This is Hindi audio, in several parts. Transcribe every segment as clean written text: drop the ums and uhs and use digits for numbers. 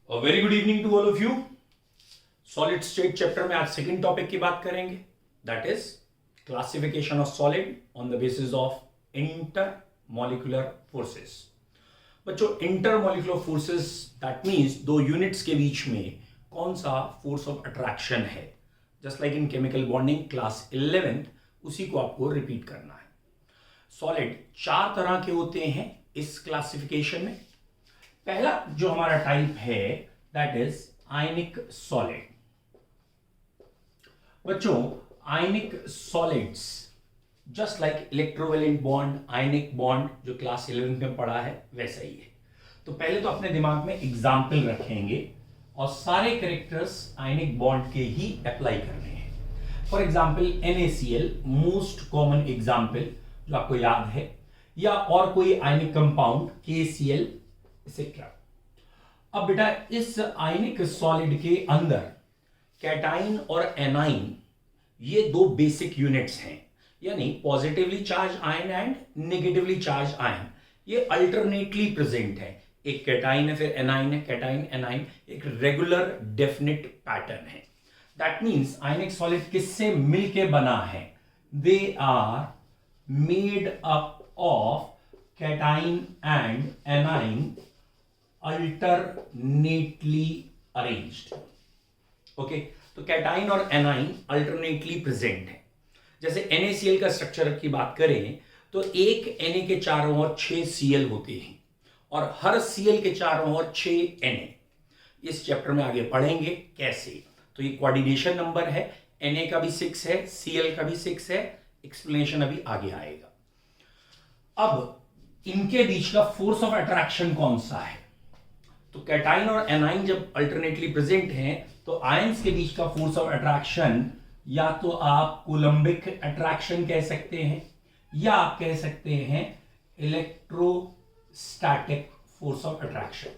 Very good evening to all of you. Solid state chapter में आज सेकंड टॉपिक की बात करेंगे, that is classification of solid on the basis of intermolecular forces. बच्चों, intermolecular forces that means दो यूनिट्स के बीच में कौन सा फोर्स ऑफ अट्रैक्शन है। Just like in chemical bonding class 11th, उसी को आपको रिपीट करना है। सॉलिड चार तरह के होते हैं इस क्लासिफिकेशन में। पहला जो हमारा टाइप है दैट इज आयनिक सॉलिड। बच्चों, ionic solids just like electrovalent bond, ionic bond जो क्लास 11 में पढ़ा है वैसा ही है। तो पहले तो अपने दिमाग में एग्जाम्पल रखेंगे और सारे कैरेक्टर्स आयनिक बॉन्ड के ही अप्लाई करने हैं। For example NaCl, most common example जो आपको याद है, या और कोई आयनिक कंपाउंड KCl एक्सेट्रा। अब बेटा, इस आयनिक सॉलिड के अंदर कैटाइन और एनाइन ये दो बेसिक यूनिट्स हैं, यानी positively charge ion and negatively charge ion. ये अल्टरनेटली प्रेजेंट है। एक कैटाइन है, फिर एनाइन है, कैटाइन एनाइन, एक रेगुलर डेफिनिट पैटर्न है। दैट मीन्स आयनिक सॉलिड किससे मिलके बना है? They are made up of cation and anion alternately arranged. Okay, तो कैटाइन और एनाइन अल्टरनेटली प्रेजेंट है। जैसे NaCl का स्ट्रक्चर की बात करें तो एक Na के चारों ओर 6 Cl होते हैं और हर Cl के चारों ओर 6 Na। इस चैप्टर में आगे पढ़ेंगे कैसे। तो ये कोऑर्डिनेशन नंबर है, Na का भी 6 है, Cl का भी 6 है। एक्सप्लेनेशन अभी आगे आएगा। अब इनके बीच का फोर्स ऑफ अट्रैक्शन कौन सा है? तो कैटाइन और एनाइन जब अल्टरनेटली प्रेजेंट हैं तो आयंस के बीच का फोर्स ऑफ अट्रैक्शन या तो आप कूलम्बिक अट्रैक्शन कह सकते हैं या आप कह सकते हैं इलेक्ट्रोस्टैटिक फोर्स ऑफ अट्रैक्शन।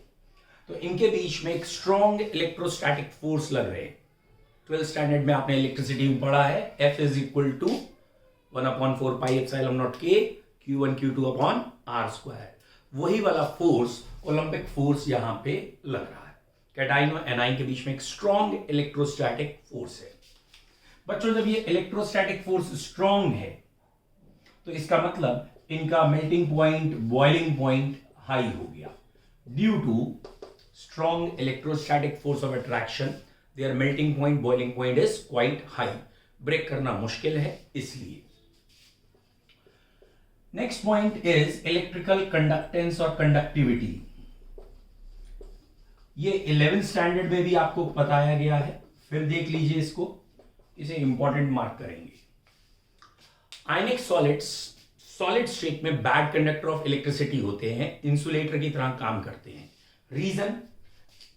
तो इनके बीच में एक स्ट्रॉन्ग इलेक्ट्रोस्टैटिक फोर्स लग रहे हैं। 12th स्टैंडर्ड में आपने इलेक्ट्रिसिटी में पढ़ा है, F is equal to 1/4 pi epsilon naught K Q1 Q2 upon R²। वही वाला फोर्स, ओलंपिक फोर्स यहां पे लग रहा है। कैटाइन और एनाइन के बीच में एक स्ट्रॉन्ग इलेक्ट्रोस्टैटिक फोर्स है। बच्चों, जब ये इलेक्ट्रोस्टैटिक फोर्स स्ट्रॉन्ग है तो इसका मतलब इनका melting point, boiling point high हो गया। Due to strong electrostatic force of attraction their melting point, boiling point is quite high. Break करना मुश्किल है इसलिए। Next point is electrical conductance और कंडक्टिविटी। ये 11th स्टैंडर्ड में भी आपको बताया गया है, फिर देख लीजिए इसको, इसे इंपॉर्टेंट मार्क करेंगे। आयनिक सॉलिड्स सॉलिड स्टेट में बैड कंडक्टर ऑफ इलेक्ट्रिसिटी होते हैं, इंसुलेटर की तरह काम करते हैं। रीजन,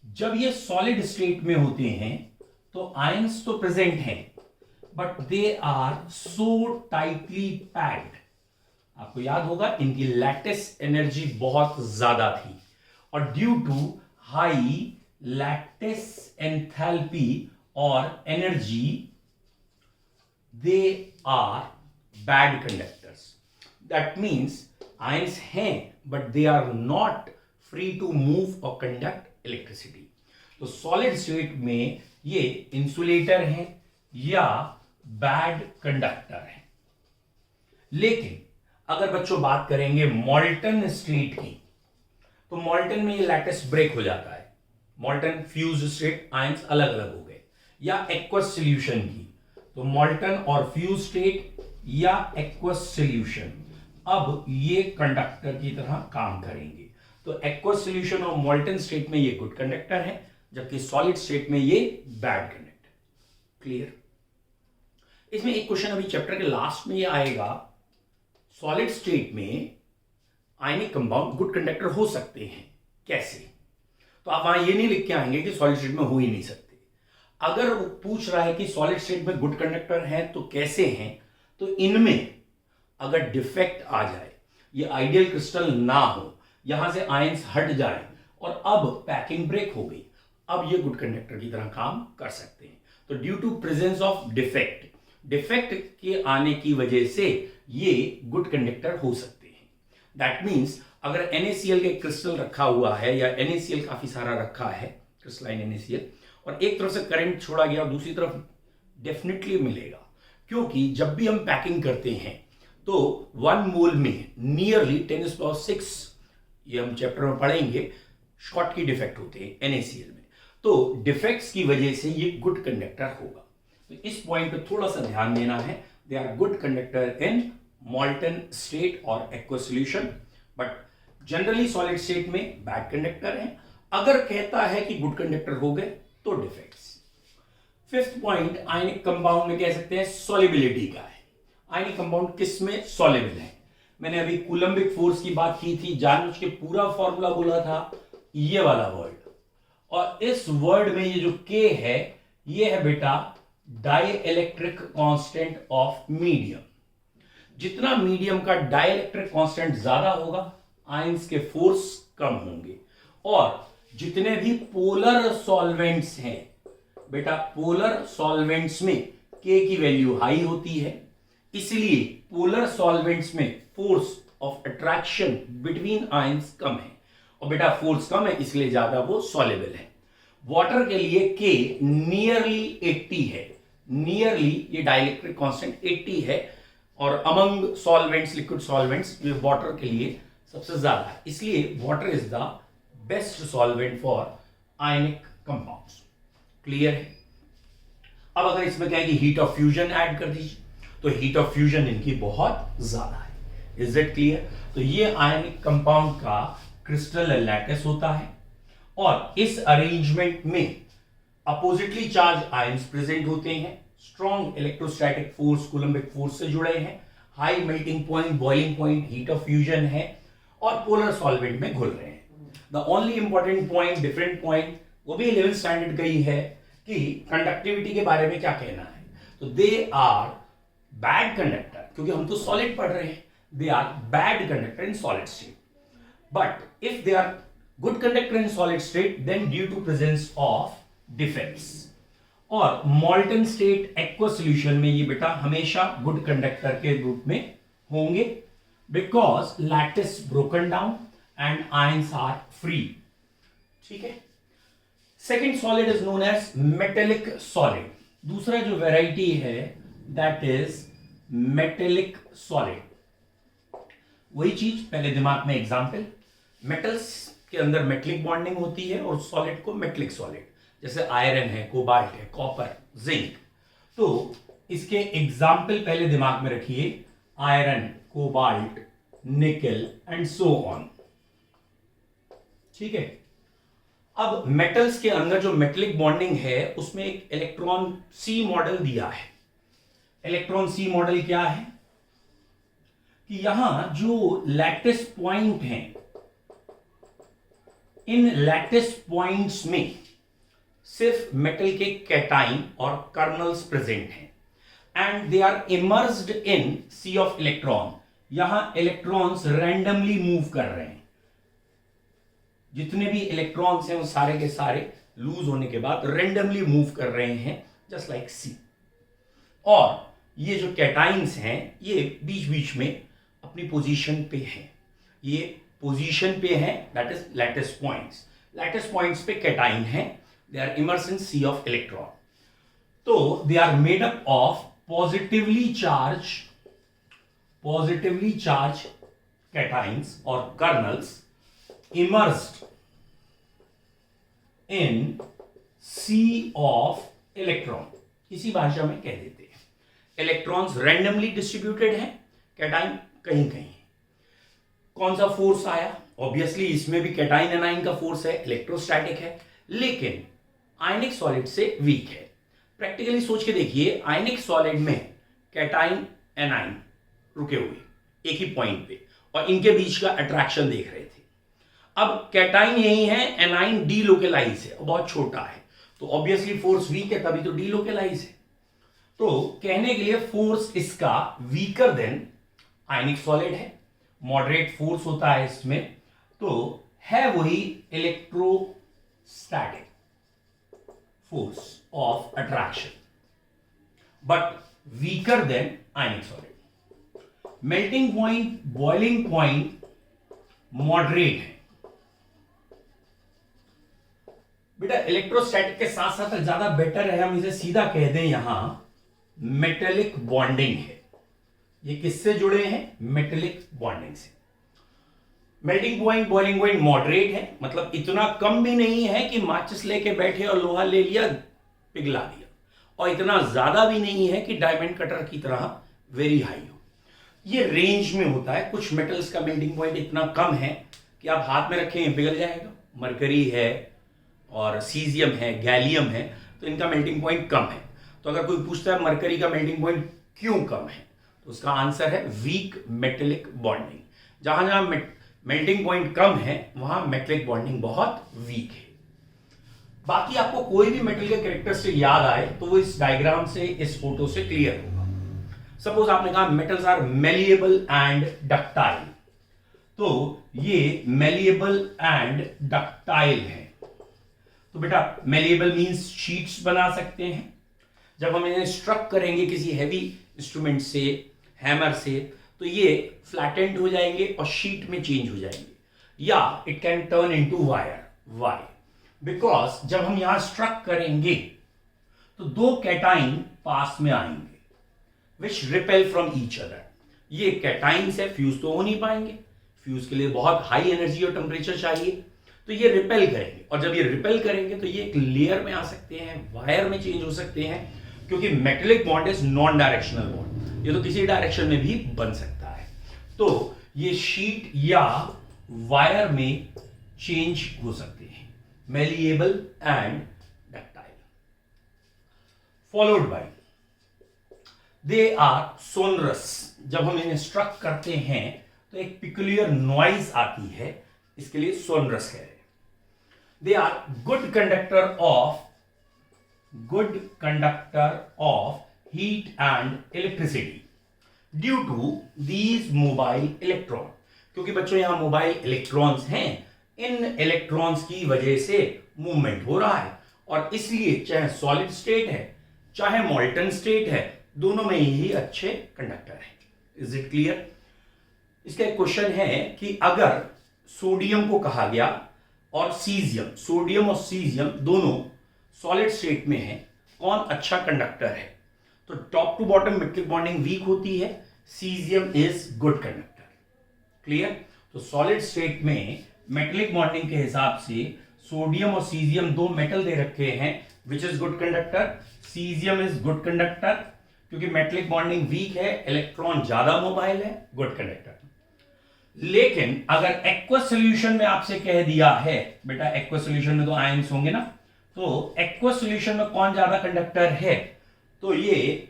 जब ये सॉलिड स्टेट में होते हैं तो आयंस तो प्रेजेंट हैं but they are so tightly packed. आपको याद होगा इनकी लैटिस एनर्जी बहुत ज्यादा थी और due to high lattice enthalpy और energy they are bad conductors. That means ions हैं but they are not free to move और कंडक्ट इलेक्ट्रिसिटी। तो सॉलिड स्टेट में ये इंसुलेटर हैं या बैड कंडक्टर हैं। लेकिन अगर बच्चों बात करेंगे मॉल्टन स्टेट की, तो मॉल्टन में ये लैटिस ब्रेक हो जाता है। मॉल्टन फ्यूज स्टेट, आयंस अलग अलग हो गए। या एक्वस सॉल्यूशन की, तो मॉल्टन और फ्यूज स्टेट या एक्वस सॉल्यूशन, अब ये कंडक्टर की तरह काम करेंगे। तो एक्वस सॉल्यूशन और मॉल्टन स्टेट में ये गुड कंडक्टर है, जबकि सॉलिड स्टेट में ये बैड कंडक्टर। क्लियर? इसमें एक क्वेश्चन अभी चैप्टर के लास्ट में ये आएगा, सॉलिड स्टेट में आयनिक कंपाउंड गुड कंडक्टर हो सकते हैं कैसे? तो आप वहां ये नहीं लिख के आएंगे कि सॉलिड स्टेट में हो ही नहीं सकते। अगर वो पूछ रहा है कि सॉलिड स्टेट में गुड कंडक्टर हैं तो कैसे हैं, तो इनमें अगर डिफेक्ट आ जाए, ये आइडियल क्रिस्टल ना हो, यहां से आयंस हट जाए और अब पैकिंग ब्रेक हो गई, अब ये गुड कंडक्टर की तरह काम कर सकते हैं। तो due to presence of defect, defect के आने की वजह से ये गुड कंडक्टर हो सकते हैं। दैट मीन्स अगर NaCl के क्रिस्टल रखा हुआ है या NaCl काफी सारा रखा है क्रिस्टलाइन NaCl, और एक तरफ से करंट छोड़ा गया और दूसरी तरफ डेफिनेटली मिलेगा, क्योंकि जब भी हम पैकिंग करते हैं तो 1 मोल में नियरली 10⁶, ये हम चैप्टर में पढ़ेंगे, शॉर्टकी डिफेक्ट होते हैं NaCl में। तो डिफेक्ट्स की वजह से ये गुड कंडक्टर होगा। तो इस पॉइंट पे थोड़ा सा ध्यान देना है। They are good conductor in molten state और aqueous solution, but generally solid state में बैड कंडक्टर है। अगर कहता है कि गुड कंडक्टर हो गए तो defects. Fifth point ionic compound में कह सकते हैं सॉल्युबिलिटी का है। आयनिक कंपाउंड किस में सॉल्युबल है? मैंने अभी कूलम्बिक फोर्स की बात की थी, जानबूझ के पूरा फॉर्मूला बोला था, ये वाला वर्ड, और इस वर्ड में ये जो K है, ये है बेटा डाइइलेक्ट्रिक कांस्टेंट ऑफ मीडियम। जितना मीडियम का डाइइलेक्ट्रिक कांस्टेंट ज्यादा होगा, आयंस के फोर्स कम होंगे। और जितने भी पोलर सॉल्वेंट्स हैं बेटा, पोलर सॉल्वेंट्स में K की वैल्यू हाई होती है, इसलिए पोलर सॉल्वेंट्स में force of attraction between ions कम है, और बेटा फोर्स कम है इसलिए ज्यादा वो सॉल्युबल है। वाटर के लिए K नियरली 80 है, नियरली ये डाइइलेक्ट्रिक कांस्टेंट 80 है, और अमंग सॉल्वेंट्स, लिक्विड सॉल्वेंट्स, ये वाटर के लिए सबसे ज्यादा है, इसलिए water is the best solvent for ionic compounds. Clear है? अब अगर इसमें क्या है कि हीट ऑफ फ्यूजन ऐड कर दीजिए, तो हीट ऑफ फ्यूजन इनकी बहुत ज्यादा है। Is it clear? तो ये आयनिक कंपाउंड का क्रिस्टल लैटिस होता है, और इस अरेंजमेंट में अपोजिटली चार्ज आयंस प्रेजेंट होते हैं, strong electrostatic force Coulombic force से जुड़े हैं, high melting point, boiling point, heat of fusion है, और पोलर सॉल्वेंट में घुल रहे हैं। The only important point, different point, वो भी 11th स्टैंडर्ड का ही है कि कंडक्टिविटी के बारे में क्या कहना है। तो दे आर बैड कंडक्टर, क्योंकि हम तो सॉलिड पढ़ रहे हैं, they are bad conductor in solid state, but if they are good conductor in solid state then due to presence of defects. और मॉल्टन स्टेट एक्वस सॉल्यूशन में ये बेटा हमेशा गुड कंडक्टर के रूप में होंगे, because lattice broken down and ions are free. ठीक है। Second solid is known as metallic solid. दूसरा जो वेराइटी है दैट इज मेटेलिक सॉलिड। वही चीज पहले दिमाग में एग्जाम्पल, मेटल्स के अंदर मेटलिक बॉन्डिंग होती है और सॉलिड को मेटलिक सॉलिड, जैसे आयरन है, कोबाल्ट है, कॉपर, जिंक। तो इसके एग्जाम्पल पहले दिमाग में रखिए, आयरन, कोबाल्ट, निकल एंड सो ऑन। ठीक है। अब मेटल्स के अंदर जो मेटलिक बॉन्डिंग है उसमें एक इलेक्ट्रॉन सी मॉडल दिया है। इलेक्ट्रॉन सी मॉडल क्या है कि यहां जो लैटिस पॉइंट हैं, इन लैटिस पॉइंट्स में सिर्फ मेटल के कैटाइन और कर्नल्स प्रेजेंट हैं, and they are immersed in sea of electron. यहां इलेक्ट्रॉन्स रैंडमली मूव कर रहे हैं, जितने भी इलेक्ट्रॉन्स हैं वो सारे के सारे लूज होने के बाद रैंडमली मूव कर रहे हैं, जस्ट लाइक सी। और ये जो कैटाइन्स हैं ये बीच बीच में अपनी पोजीशन पे हैं, ये पोजीशन पे हैं, that is lattice points. Lattice points पे कैटाइन है, they are immersed in sea of electron. तो they are made up of positively charge cations और kernels immersed in sea of electron। इसी भाषा में कह देते हैं इलेक्ट्रॉन्स रैंडमली डिस्ट्रीब्यूटेड हैं, कैटाइन कहीं कहीं। कौन सा फोर्स आया? ऑब्वियसली इसमें भी कैटाइन एनाइन का फोर्स है, इलेक्ट्रोस्टैटिक है, लेकिन आयनिक सॉलिड से वीक है। प्रैक्टिकली सोच के देखिए, आयनिक सॉलिड में कैटाइन एनाइन रुके हुए एक ही पॉइंट पे और इनके बीच का अट्रैक्शन देख रहे थे। अब कैटाइन यही है, एनाइन डीलोकेलाइज है और बहुत छोटा है, तो ऑब्वियसली फोर्स वीक है, तभी तो डीलोकेलाइज है। तो कहने के लिए फोर्स इसका वीकर देन आयनिक सॉलिड है, मॉडरेट फोर्स होता है इसमें, तो है वही electrostatic force of attraction, but weaker then ionic solid. Melting point, boiling point moderate है, बेटा इलेक्ट्रोस्टैटिक के साथ साथ ज्यादा बेटर है हम इसे सीधा कह दें, यहां मेटेलिक बॉन्डिंग है। ये किससे जुड़े हैं? मेटेलिक बॉन्डिंग से। Melting point, boiling point moderate है, मतलब इतना कम भी नहीं है कि माचिस लेके बैठे और लोहा ले लिया पिघला दिया, और इतना ज्यादा भी नहीं है कि डायमंड कटर की तरह वेरी हाई हो। ये रेंज में होता है। कुछ मेटल्स का मेल्टिंग पॉइंट इतना कम है कि आप हाथ में रखेंगे पिघल जाएगा। मरकरी है और सीजियम है, गैलियम है, तो इनका मेल्टिंग पॉइंट कम है। तो अगर कोई पूछता है मरकरी का मेल्टिंग पॉइंट क्यों कम है, तो उसका आंसर है वीक मेटेलिक बॉन्डिंग। जहां जहां मेल्टिंग पॉइंट कम है वहां मेटेलिक बॉन्डिंग बहुत वीक है। बाकी आपको कोई भी मेटल के कैरेक्टरिस्टिक याद आए तो वो इस डायग्राम से, इस फोटो से क्लियर होगा। सपोज आपने कहा metals are malleable and ductile, तो ये मेलिएबल एंड डक्टाइल है। तो बेटा मेलिएबल मींस शीट्स बना सकते हैं। जब हम इन्हें स्ट्रक करेंगे किसी हैवी इंस्ट्रूमेंट से, हैमर से, तो ये फ्लैटेंड हो जाएंगे और शीट में चेंज हो जाएंगे। या it can turn into wire. Why? Because जब हम यहां स्ट्रक करेंगे तो दो कैटाइन पास में आएंगे विच रिपेल फ्रॉम ईच अदर। ये कैटाइन्स है, फ्यूज तो हो नहीं पाएंगे, फ्यूज के लिए बहुत हाई एनर्जी और टेम्परेचर चाहिए, तो ये रिपेल करेंगे। और जब ये रिपेल करेंगे तो ये एक लेयर में आ सकते हैं, वायर में चेंज हो सकते हैं, क्योंकि metallic bond is non directional bond, ये तो किसी डायरेक्शन में भी बन सकता है। तो ये शीट या वायर में चेंज हो सकते हैं, malleable and ductile. Followed by they are sonorous. जब हम इन्हें स्ट्रक करते हैं तो एक पिकुलियर नॉइज आती है, इसके लिए सोनरस कह रहे हैं। They are good conductor of heat and electricity due to these mobile electron. क्योंकि बच्चों यहां मोबाइल इलेक्ट्रॉन्स हैं, इन इलेक्ट्रॉन्स की वजह से मूवमेंट हो रहा है, और इसलिए चाहे सॉलिड स्टेट है चाहे मॉल्टन स्टेट है, दोनों में ही अच्छे कंडक्टर हैं। Is it clear? इसका एक क्वेश्चन है कि अगर सोडियम को कहा गया और सीजियम, सोडियम और सीजियम दोनों सॉलिड स्टेट में है, कौन अच्छा कंडक्टर है? तो top to bottom metallic bonding weak होती है, caesium is good conductor. Clear? तो सॉलिड स्टेट में मेटेलिक बॉन्डिंग के हिसाब से सोडियम और सीजियम दो मेटल दे रखे हैं, which is good conductor. Caesium is good conductor क्योंकि मेटेलिक बॉन्डिंग वीक है, इलेक्ट्रॉन ज्यादा मोबाइल है, गुड कंडक्टर। लेकिन अगर एक्वस सॉल्यूशन में आपसे कह दिया है, बेटा एक्वस सॉल्यूशन में तो आयंस होंगे ना, तो एक्वस सॉल्यूशन में कौन ज्यादा कंडक्टर है? तो ये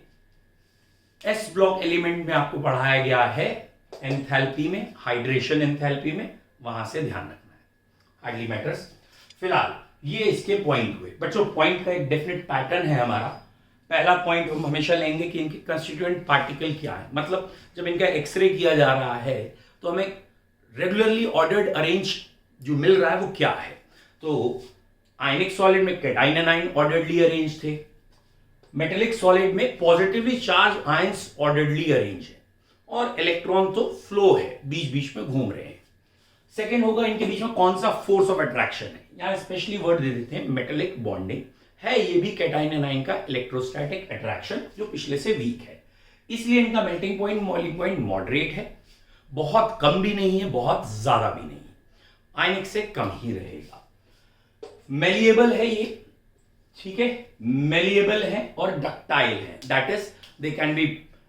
एस ब्लॉक एलिमेंट में आपको पढ़ाया गया है एंथैल्पी में, हाइड्रेशन एंथैल्पी में, वहां से ध्यान रखना है, हार्डली मैटर्स। फिलहाल ये इसके पॉइंट हुए। बच्चों पॉइंट का एक डेफिनेट पैटर्न है हमारा। पहला पॉइंट हम हमेशा लेंगे कि इनके कंस्टिट्यूएंट पार्टिकल क्या है, मतलब जब इनका एक्सरे किया जा रहा है तो हमें रेगुलरली ऑर्डर्ड अरेंज जो मिल रहा है वो क्या है। तो आयनिक सॉलिड में कैटाइन एनाइन ऑर्डर्डली अरेंज थे, मेटेलिक सॉलिड में पॉजिटिवली चार्ज आयंस ऑर्डर्डली अरेंज है, और इलेक्ट्रॉन तो फ्लो है, बीच बीच में घूम रहे हैं। सेकेंड होगा इनके बीच में कौन सा फोर्स ऑफ अट्रैक्शन है, यहां स्पेशली वर्ड दे देते हैं मेटेलिक बॉन्डिंग है, ये भी कैटाइन एनाइन का इलेक्ट्रोस्टैटिक अट्रैक्शन जो पिछले से वीक है, इसलिए इनका melting point boiling point moderate है, बहुत कम भी नहीं है बहुत ज्यादा भी नहीं है, आयनिक से कम ही रहेगा। मेलिएबल है ये, ठीक है, मेलिएबल है और डक्टाइल है, that is they can be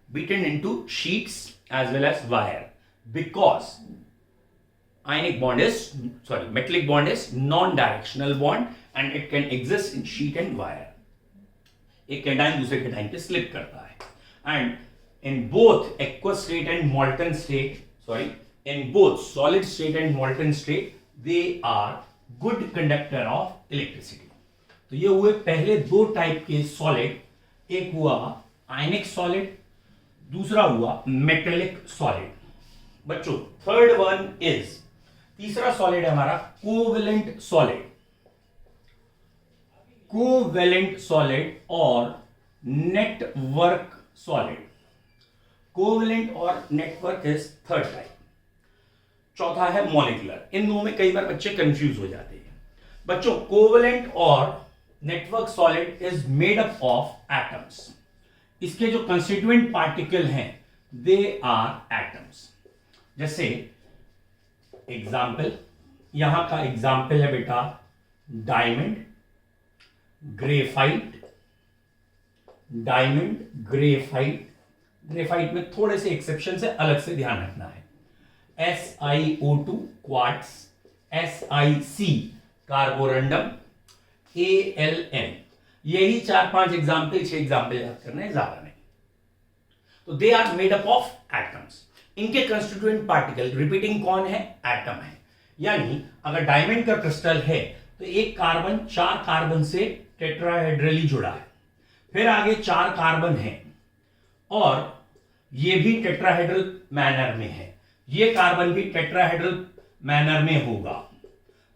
beaten into sheets as well as wire, because ionic bond is metallic bond is non-directional bond and it can exist in sheet and wire. एक कैटाइन दूसरे कैटाइन पे स्लिप करता है, and in both aqueous state and molten state, in both solid state and molten state, they are good conductor of electricity. तो ये हुए पहले दो टाइप के सॉलिड, एक हुआ आयनिक सॉलिड, दूसरा हुआ मेटेलिक सॉलिड। बच्चों थर्ड वन इज, तीसरा सॉलिड है हमारा कोवेलेंट सॉलिड, कोवेलेंट सॉलिड और नेटवर्क सॉलिड। कोवेलेंट और नेटवर्क इज थर्ड टाइप। चौथा है मॉलिक्यूलर। इन दोनों में कई बार बच्चे कंफ्यूज हो जाते हैं। बच्चों कोवेलेंट और network solid is made up of atoms. इसके जो कंस्टिट्यूएंट पार्टिकल हैं दे आर एटम्स। जैसे एग्जाम्पल, यहां का एग्जाम्पल है बेटा diamond, graphite, diamond, graphite. Graphite में थोड़े से एक्सेप्शन से अलग से ध्यान रखना है। SiO2 quartz, SiC Carborundum, Aln। यही 4-5 एग्जाम्पल, 6 एग्जाम्पल याद करना है, ज्यादा नहीं। तो they are made up of atoms. इनके कंस्टिट्यूएंट पार्टिकल रिपीटिंग कौन है? एटम है। यानी अगर डायमंड का क्रिस्टल है तो एक कार्बन 4 कार्बन से टेट्राहेड्रली जुड़ा है, फिर आगे 4 कार्बन है और ये भी टेट्राहेड्रल मैनर में है, ये कार्बन भी टेट्राहेड्रल मैनर में होगा।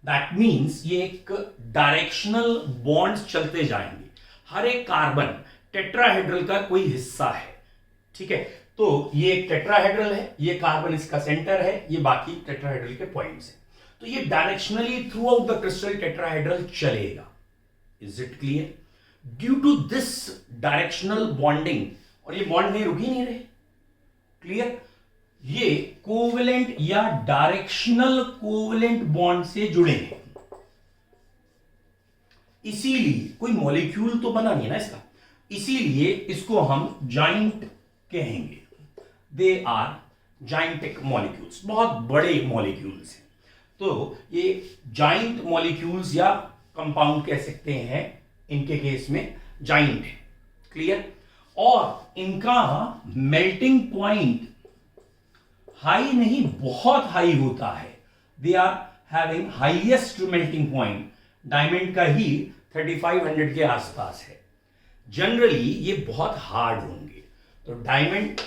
दैट मींस ये एक डायरेक्शनल बॉन्ड्स चलते जाएंगे। हर एक कार्बन टेट्राहेड्रल का कोई हिस्सा है, ठीक है। तो ये एक टेट्राहेड्रल है, ये कार्बन इसका सेंटर है, ये बाकी टेट्राहेड्रल के पॉइंट्स हैं। तो ये directionally throughout the crystal tetrahedral चलेगा। Is it clear? Due to this directional bonding, और ये बॉन्ड में रुक ही नहीं रहे, क्लियर, ये कोवेलेंट या डायरेक्शनल कोवेलेंट बॉन्ड से जुड़े हैं। इसीलिए कोई मॉलिक्यूल तो बना नहीं ना इसका, इसीलिए इसको हम जाइंट कहेंगे। दे आर जाइंटिक मॉलिक्यूल्स, बहुत बड़े मॉलिक्यूल्स हैं। तो ये जाइंट मॉलिक्यूल्स या कंपाउंड कह सकते हैं, इनके केस में जाइंट है, क्लियर। और इनका मेल्टिंग पॉइंट हाई नहीं, बहुत हाई होता है। They are having highest melting point diamond का ही 3500 के आसपास है। जनरली ये बहुत हार्ड होंगे। तो diamond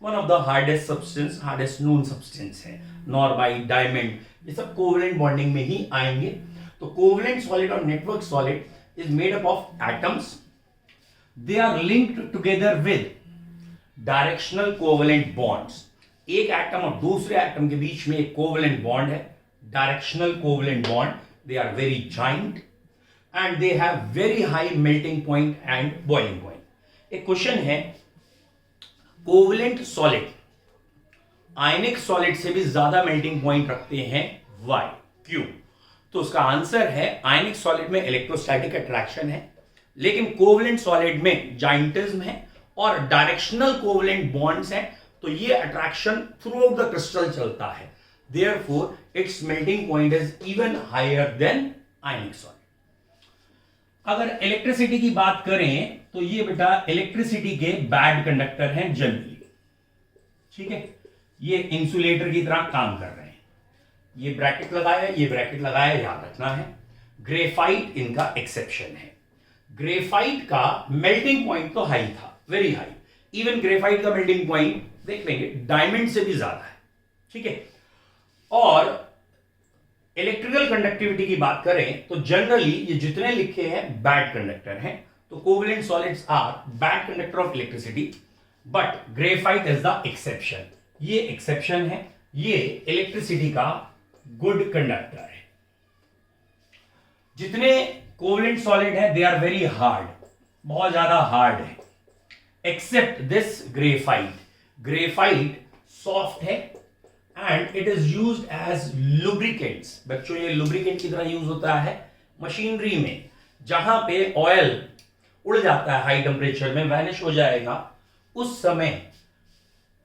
one of the hardest substance, hardest known substance है। नॉर्बाइट, डायमंड, ये सब कोवेलेंट बॉन्डिंग में ही आएंगे। तो कोवेलेंट सॉलिड और network solid is made up of atoms. They are linked together with directional covalent bonds. एक एटम और दूसरे एटम के बीच में एक कोवेलेंट बॉन्ड है, directional covalent bond. They are very giant and they have very high melting point and boiling point. एक क्वेश्चन है, कोवेलेंट सॉलिड आयनिक सॉलिड से भी ज्यादा मेल्टिंग पॉइंट रखते हैं, वाई, क्यों? तो उसका आंसर है आयनिक सॉलिड में इलेक्ट्रोस्टैटिक अट्रैक्शन है, लेकिन कोवेलेंट सॉलिड में जाइंटिज्म है और डायरेक्शनल कोवेलेंट बॉन्ड्स हैं। तो ये attraction throughout the crystal चलता है, therefore its melting point is even higher than ionic solid. अगर इलेक्ट्रिसिटी की बात करें तो ये बेटा इलेक्ट्रिसिटी के बैड कंडक्टर हैं जनरली, ठीक है। ये इंसुलेटर की तरह काम कर रहे हैं। ये ब्रैकेट लगाया, ये ब्रैकेट लगाया, याद रखना है। ग्रेफाइट इनका एक्सेप्शन है। ग्रेफाइट का मेल्टिंग पॉइंट तो हाई था, वेरी हाई। इवन ग्रेफाइट का मेल्टिंग पॉइंट देख लेंगे डायमंड से भी ज्यादा है, ठीक है। और इलेक्ट्रिकल कंडक्टिविटी की बात करें तो जनरली ये जितने लिखे हैं बैड कंडक्टर हैं। तो covalent solids are bad conductor of electricity, but graphite is the exception. ये एक्सेप्शन है, ये इलेक्ट्रिसिटी का गुड कंडक्टर है। जितने कोवेलेंट सॉलिड है दे आर वेरी हार्ड, बहुत ज्यादा हार्ड है, except this graphite. Graphite soft है and it is used as lubricants. बच्चों ये लुब्रिकेंट की तरह यूज होता है मशीनरी में, जहां पे ऑयल उड़ जाता है हाई टेम्परेचर में, वैनिश हो जाएगा, उस समय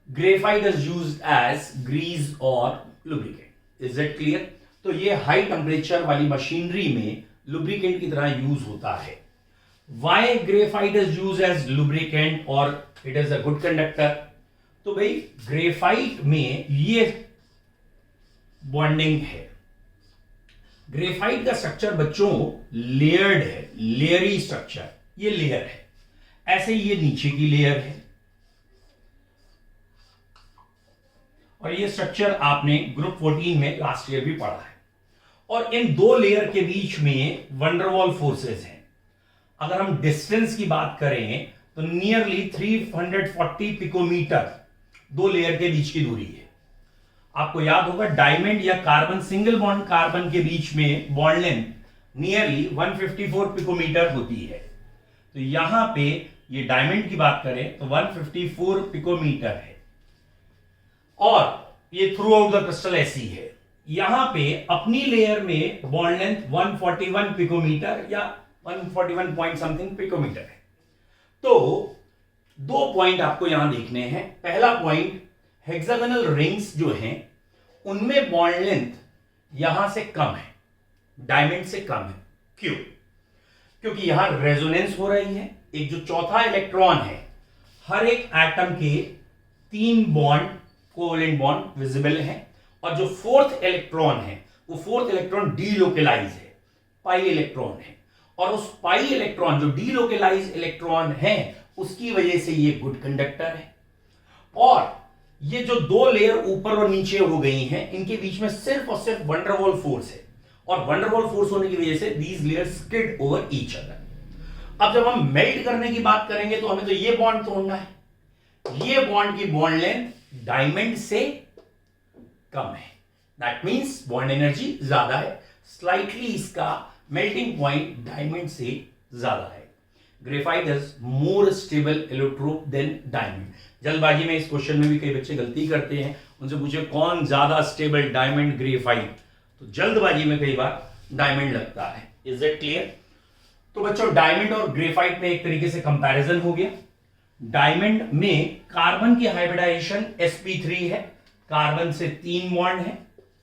graphite is used as grease और लुब्रिकेंट। Is it clear? तो ये हाई टेम्परेचर वाली मशीनरी में लुब्रिकेंट की तरह यूज होता है। Why graphite is use as lubricant और it is a good conductor? तो भाई ग्रेफाइट में ये बॉन्डिंग है। ग्रेफाइट का स्ट्रक्चर बच्चों लेयर्ड है, लेयरी स्ट्रक्चर, ये लेयर है। ऐसे ये नीचे की लेयर है और ये स्ट्रक्चर आपने ग्रुप 14 में लास्ट ईयर भी पढ़ा है। और इन दो लेयर के बीच में वंडरवॉल फोर्सेस हैं। अगर हम डिस्टेंस की बात करें तो नियरली 340 पिकोमीटर दो लेयर के बीच की दूरी है। आपको याद होगा डायमंड या कार्बन, सिंगल बॉन्ड कार्बन के बीच में बॉन्ड लेंथ नियरली 154 पिकोमीटर होती है। तो यहां पे ये डायमंड की बात करें तो 154 पिकोमीटर है और ये थ्रू आउट द क्रिस्टल ऐसी है। यहां पे अपनी लेयर में बॉन्ड लेंथ 141 पिकोमीटर या 141 पॉइंट समथिंग पिकोमीटर है। तो दो पॉइंट आपको यहां देखने हैं। पहला पॉइंट, हेक्सागोनल रिंग्स जो हैं उनमें बॉन्ड लेंथ यहां से कम है, डायमंड से कम है। क्यों? क्योंकि यहां रेजोनेंस हो रही है। एक जो चौथा इलेक्ट्रॉन है, हर एक एटम के 3 बॉन्ड कोवेलेंट बॉन्ड विजिबल हैं और जो फोर्थ इलेक्ट्रॉन है वो फोर्थ इलेक्ट्रॉन डीलोकेलाइज है, पाई इलेक्ट्रॉन है। और उस पाई इलेक्ट्रॉन जो डीलोकेलाइज इलेक्ट्रॉन है उसकी वजह से ये गुड कंडक्टर है। और ये जो दो लेयर ऊपर और नीचे हो गई हैं इनके बीच में सिर्फ और सिर्फ वंडरवॉल फोर्स है और वंडरवॉल फोर्स होने की वजह से these layers skid over each other. अब जब हम मेल्ट करने की बात करेंगे तो हमें तो ये बॉन्ड तोड़ना है। ये बॉन्ड की बॉन्ड लेंथ डायमंड से कम है, दैट मींस बॉन्ड एनर्जी ज्यादा है। स्लाइटली इसका मेल्टिंग पॉइंट डायमंड से ज्यादा है। Graphite is more stable electrode then diamond. जल्दबाजी में इस क्वेश्चन में भी कई बच्चे गलती करते हैं, उनसे पूछे कौन ज्यादा स्टेबल, डायमंड ग्रेफाइट, तो जल्दबाजी में कई बार डायमंड लगता है। Is it clear? तो बच्चों डायमंड और ग्रेफाइट में एक तरीके से कंपैरिजन हो गया। डायमंड में कार्बन की हाइब्रिडाइजेशन sp3 है, कार्बन से 3 बॉन्ड है,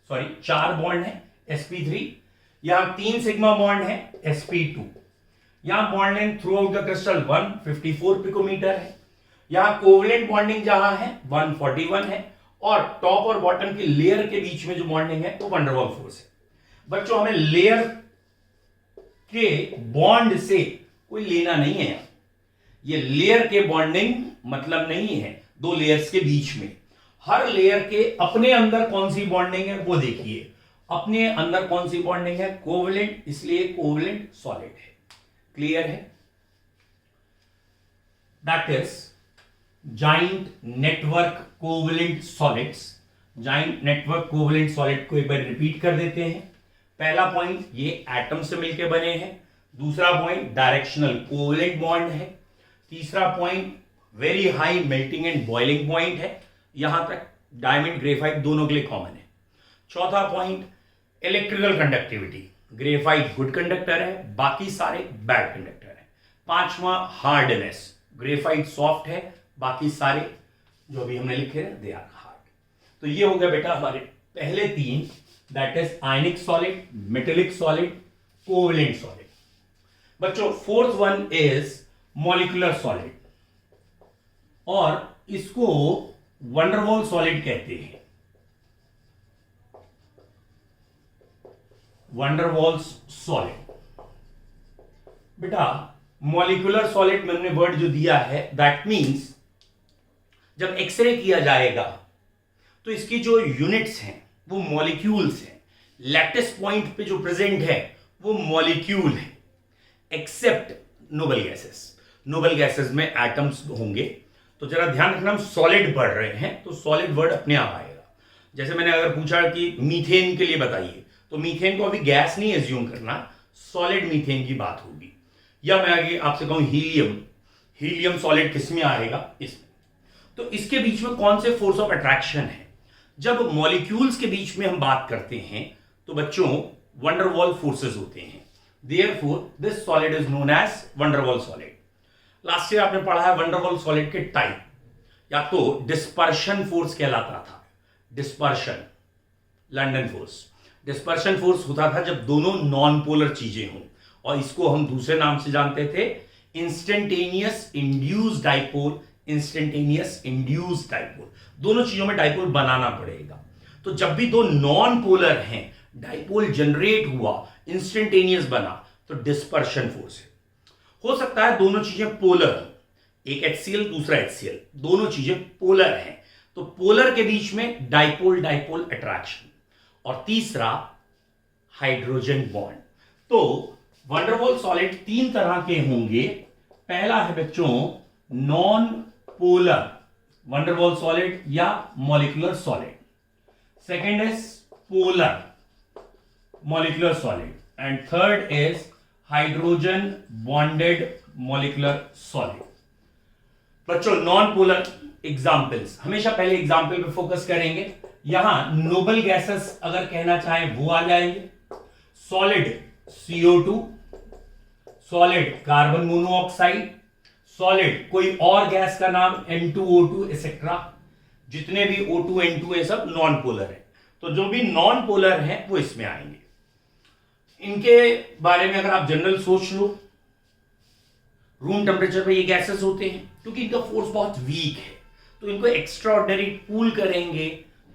सॉरी 4 बॉन्ड है sp3। यहां 3 सिग्मा बॉन्ड है sp2। यहां bond length throughout the crystal 154 picometer है। यहां कोवेलेंट बॉन्डिंग जहां है 141 है और टॉप और बॉटम की लेयर के बीच में जो बॉन्डिंग है वो वंडरवॉल फोर्स है। बच्चों हमें लेयर के बॉन्ड से कोई लेना नहीं है। ये लेयर के बॉन्डिंग मतलब नहीं है दो लेयर्स के बीच में। हर लेयर के अपने अंदर कौन सी बॉन्डिंग है वो देखिए। अपने अंदर कौन सी बॉन्डिंग है? कोवेलेंट, इसलिए कोवेलेंट सॉलिड है। क्लियर है? That is giant network covalent solids. Giant network covalent solid को एक बार रिपीट कर देते हैं। पहला पॉइंट, ये एटम से मिलकर बने हैं। दूसरा पॉइंट, डायरेक्शनल कोवेलेंट बॉन्ड है। तीसरा point, very high melting and boiling point है। यहां तक डायमंड ग्रेफाइट दोनों के लिए कॉमन है। चौथा point, electrical conductivity, graphite good conductor है, बाकी सारे बैड कंडक्टर है। पांचवा, हार्डनेस, ग्रेफाइट सॉफ्ट है, बाकी सारे जो भी हमने लिखे हैं दे आर हार्ड। तो ये हो गया बेटा हमारे पहले 3, that is ionic solid, metallic solid, covalent solid. बच्चों fourth one is molecular solid और इसको वंडरवॉल सॉलिड कहते हैं। वंडरवॉल सॉलिड बेटा, मॉलिक्यूलर सॉलिड में हमने वर्ड जो दिया है दैट मींस जब एक्सरे किया जाएगा तो इसकी जो यूनिट्स हैं वो मॉलिक्यूल्स हैं। लैटिस पॉइंट पे जो प्रेजेंट है वो मॉलिक्यूल है, except noble gases. Noble gases में एटम्स होंगे। तो जरा ध्यान रखना, हम सॉलिड पढ़ रहे हैं तो सॉलिड वर्ड अपने आप आएगा। जैसे मैंने अगर पूछा कि मीथेन के लिए बताइए तो मीथेन को अभी गैस नहीं एज्यूम करना, सॉलिड मीथेन की बात होगी। या मैं आगे आपसे कहूं हीलियम, हीलियम सॉलिड किस में आएगा? इसमें। तो इसके बीच में कौन से फोर्स ऑफ अट्रैक्शन है? जब मॉलिक्यूल्स के बीच में हम बात करते हैं तो बच्चों वंडरवॉल फोर्सेस होते हैं। Therefore this solid is known as van der Waals solid. Last year आपने पढ़ा है वंडरवॉल सॉलिड के टाइप। या तो डिस्पर्शन फोर्स कहलाता था, dispersion, London force. Dispersion force होता था जब दोनों नॉन पोलर चीजें हों, और इसको हम दूसरे नाम से जानते थे instantaneous induced dipole. Instantaneous induced dipole, दोनों चीजों में डाइपोल बनाना पड़ेगा। तो जब भी दो नॉन पोलर हैं, डाइपोल जनरेट हुआ, इंस्टेंटेनियस बना, तो डिस्पर्शन फोर्स है। हो सकता है दोनों चीजें पोलर, एक HCl दूसरा HCl, दोनों चीजें पोलर हैं, तो पोलर के बीच में डाइपोल डाइपोल अट्रैक्शन। और तीसरा हाइड्रोजन बॉन्ड। तो वंडरवॉल सॉलिड 3 तरह के होंगे। पहला है बच्चों नॉन पोलर वंडरवॉल सॉलिड या molecular solid. Second is polar molecular solid and third is hydrogen bonded molecular solid. बच्चों नॉन पोलर एग्जाम्पल्स, हमेशा पहले एग्जाम्पल पे फोकस करेंगे। यहां नोबल गैसेस अगर कहना चाहें वो आ जाएंगे, solid CO2, solid carbon monoxide, solid कोई और गैस का नाम N2O2 एक्सेट्रा, जितने भी O2 N2 है सब नॉन पोलर है। तो जो भी नॉन पोलर है वो इसमें आएंगे। इनके बारे में अगर आप जनरल सोच लो, रूम टेम्परेचर पे ये गैसेस होते हैं, क्योंकि इनका फोर्स बहुत वीक है तो इनको एक्स्ट्रा ऑर्डिनरी कूल करेंगे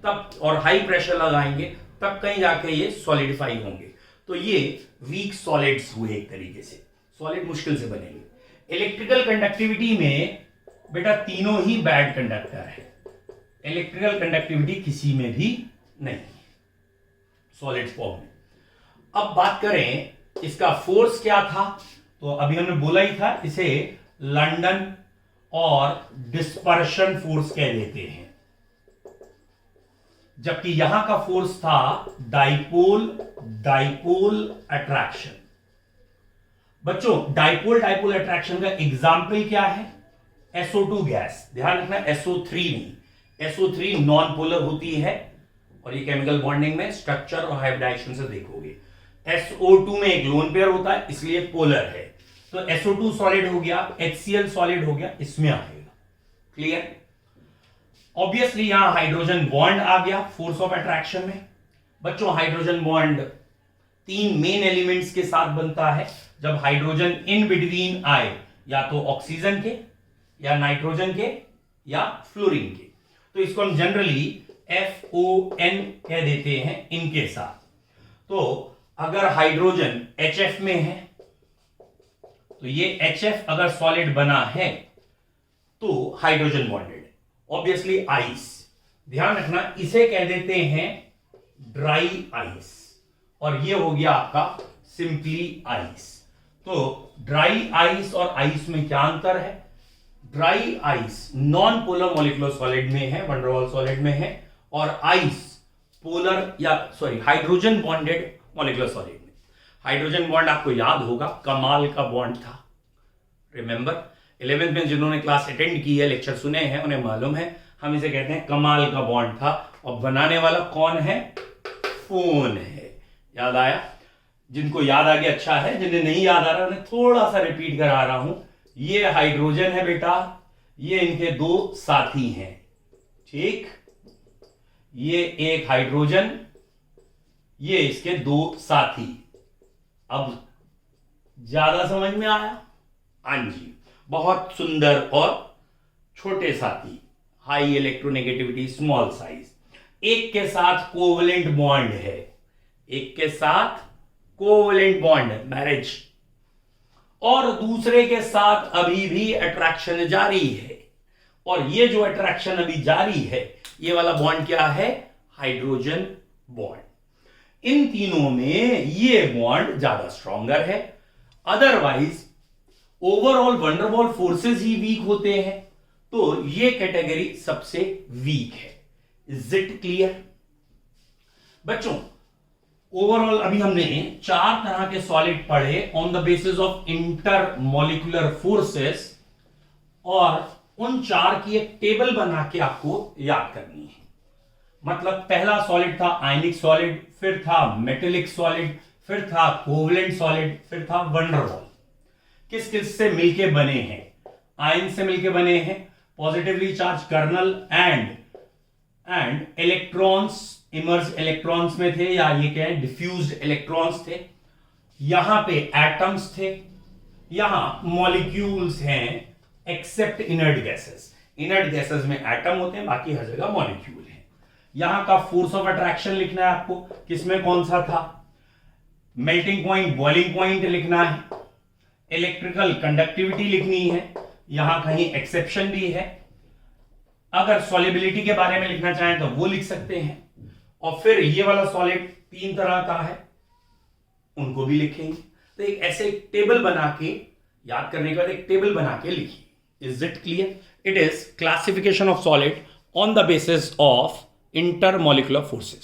तब और हाई प्रेशर लगाएंगे तब कहीं जाके ये सॉलिडिफाई होंगे। तो ये वीक सॉलिड्स हुए, एक तरीके से सॉलिड मुश्किल से बनेंगे। इलेक्ट्रिकल कंडक्टिविटी में बेटा तीनों ही बैड कंडक्टर है, इलेक्ट्रिकल कंडक्टिविटी किसी में भी नहीं सॉलिड फॉर्म में। अब बात करें इसका फोर्स क्या था, तो अभी हमने बोला ही था इसे लंदन और डिस्पर्शन फोर्स कह देते हैं, जबकि यहां का फोर्स था डाइपोल अट्रैक्शन। बच्चों डाइपोल अट्रैक्शन का एग्जाम्पल क्या है, SO2 गैस, ध्यान रखना SO3 नहीं, SO3 नॉन पोलर होती है और ये केमिकल बॉन्डिंग में स्ट्रक्चर और हाइब्रिडाइजेशन से देखोगे। SO2 में एक लोन पेयर होता है इसलिए पोलर है, तो SO2 सॉलिड हो गया, HCl सॉलिड हो गया, इसमें आएगा। क्लियर? ऑब्वियसली यहां हाइड्रोजन बॉन्ड आ गया फोर्स ऑफ अट्रैक्शन में। बच्चों हाइड्रोजन बॉन्ड 3 मेन एलिमेंट्स के साथ बनता है। जब हाइड्रोजन इन बिटवीन आए, या तो ऑक्सीजन के या नाइट्रोजन के या फ्लोरीन के, तो इसको हम जनरली FON कह देते हैं इनके साथ। तो अगर हाइड्रोजन HF में है तो ये HF अगर सॉलिड बना है तो हाइड्रोजन बॉन्डेड, ऑब्वियसली आइस, ध्यान रखना इसे कह देते हैं ड्राई आइस और ये हो गया आपका सिंपली आइस। तो ड्राई आइस और आइस में क्या अंतर है, dry ice non polar molecular solid में है, वंडर वॉल सॉलिड में है, और आइस पोलर या हाइड्रोजन बॉन्डेड मॉलिक्यूलर सॉलिड में। हाइड्रोजन बॉन्ड आपको याद होगा कमाल का बॉन्ड था, रिमेंबर 11th में जिन्होंने क्लास अटेंड की है, लेक्चर सुने हैं, उन्हें मालूम है हम इसे कहते हैं कमाल का बॉन्ड था। और बनाने वाला कौन है, फोन है। याद आया? जिनको याद आ गया अच्छा है, जिन्हें नहीं याद आ रहा उन्हें थोड़ा सा रिपीट करा रहा हूं। ये हाइड्रोजन है बेटा, ये इनके 2 साथी हैं, ठीक, ये एक हाइड्रोजन, ये इसके 2 साथी। अब ज्यादा समझ में आया? हाँ जी, बहुत सुंदर और छोटे साथी, हाई इलेक्ट्रोनेगेटिविटी, स्मॉल साइज। एक के साथ कोवलेंट बॉन्ड है, एक के साथ कोवलेंट बॉन्ड मैरिज, और दूसरे के साथ अभी भी अट्रैक्शन जारी है। और ये जो अट्रैक्शन अभी जारी है, ये वाला बॉन्ड क्या है, हाइड्रोजन बॉन्ड। इन तीनों में ये बॉन्ड ज्यादा स्ट्रॉन्गर है, अदरवाइज ओवरऑल वंडरवॉल फोर्सेस ही वीक होते हैं, तो ये कैटेगरी सबसे वीक है। Is it clear? बच्चों ओवरऑल अभी हमने 4 तरह के सॉलिड पढ़े on the basis of intermolecular forces, और उन 4 की एक टेबल बना के आपको याद करनी है। मतलब पहला सॉलिड था आयनिक सॉलिड, फिर था मेटेलिक सॉलिड, फिर था कोवलेंट सॉलिड, फिर था वंडरवॉल। किस किस से मिलके बने हैं, आयन से मिलके बने हैं, positively charge kernel and electrons, emerge electrons में थे, या ये क्या है डिफ्यूज्ड इलेक्ट्रॉन्स थे। यहां पे एटम्स थे, यहां मॉलिक्यूल्स हैं, except inert gases. Inert gases में एटम होते हैं, बाकी हर जगह मॉलिक्यूल है। यहां का फोर्स ऑफ अट्रैक्शन लिखना है आपको, किसमें कौन सा था, मेल्टिंग पॉइंट, बॉइलिंग पॉइंट लिखना है, इलेक्ट्रिकल कंडक्टिविटी लिखनी है, यहां कहीं एक्सेप्शन भी है। अगर सॉल्युबिलिटी के बारे में लिखना चाहें तो वो लिख सकते हैं, और फिर ये वाला सॉलिड 3 तरह का है, उनको भी लिखेंगे। तो एक ऐसे टेबल बना के, याद करने के बाद एक टेबल बना के लिखिए। Is it clear? It is classification of solid on the basis of intermolecular forces.